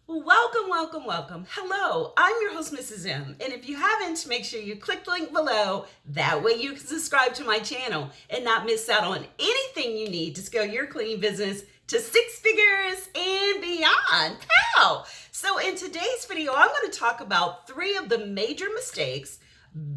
Welcome, welcome, welcome. Hello, I'm your host, Mrs. M. And if you haven't, make sure you click the link below. That way you can subscribe to my channel and not miss out on anything you need to scale your cleaning business to six figures and beyond. Pow! So in today's video, I'm going to talk about 3 of the major mistakes,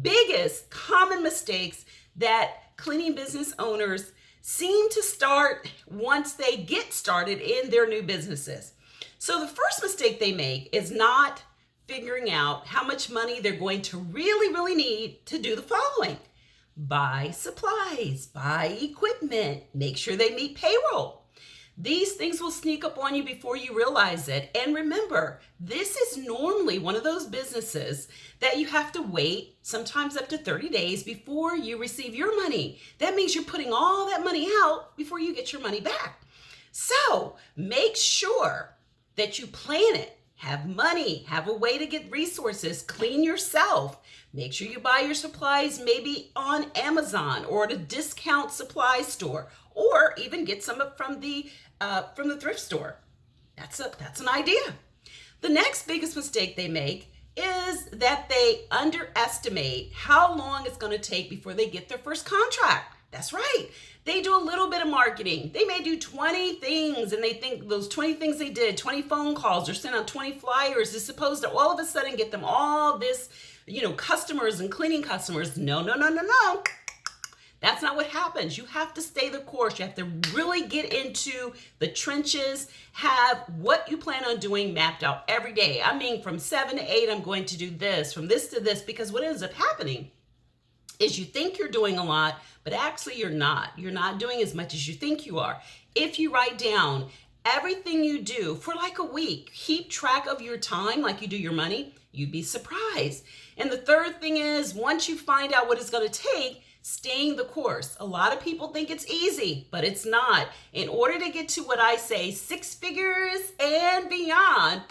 biggest common mistakes that cleaning business owners seem to start once they get started in their new businesses. So the first mistake they make is not figuring out how much money they're going to really need to do the following. Buy supplies, buy equipment, make sure they meet payroll. These things will sneak up on you before you realize it. And remember, this is normally one of those businesses that you have to wait sometimes up to 30 days before you receive your money. That means you're putting all that money out before you get your money back. So make sure that you plan it, have money, have a way to get resources, clean yourself. Make sure you buy your supplies maybe on Amazon or at a discount supply store, or even get some from the thrift store. That's an idea. The next biggest mistake they make is that they underestimate how long it's going to take before they get their first contract. That's right. They do a little bit of marketing. They may do 20 things and they think those 20 things they did, 20 phone calls or sent out 20 flyers is supposed to all of a sudden get them all this, customers and cleaning customers. No. That's not what happens. You have to stay the course. You have to really get into the trenches, have what you plan on doing mapped out every day. I mean, from 7 to 8, I'm going to do this, from this to this, because what ends up happening is you think you're doing a lot, but actually you're not. You're not doing as much as you think you are. If you write down everything you do for like a week, keep track of your time like you do your money, you'd be surprised. And the third thing is, once you find out what it's going to take, staying the course. A lot of people think it's easy, but it's not. In order to get to what I say, 6 figures and beyond,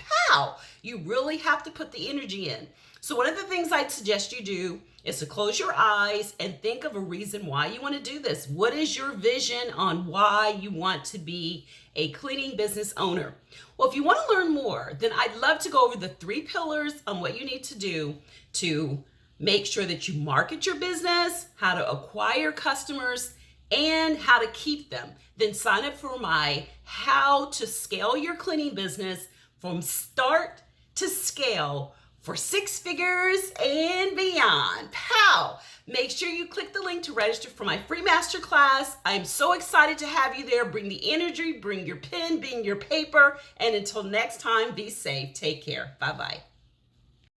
you really have to put the energy in. So one of the things I'd suggest you do is to close your eyes and think of a reason why you want to do this. What is your vision on why you want to be a cleaning business owner? Well, if you want to learn more, then I'd love to go over the 3 pillars on what you need to do to make sure that you market your business, how to acquire customers, and how to keep them. Then sign up for my How to Scale Your Cleaning Business from Start to Scale for 6 figures and beyond. Make sure you click the link to register for my free masterclass. I'm so excited to have you there. Bring the energy, bring your pen, bring your paper, and until next time, be safe. Take care. Bye-bye.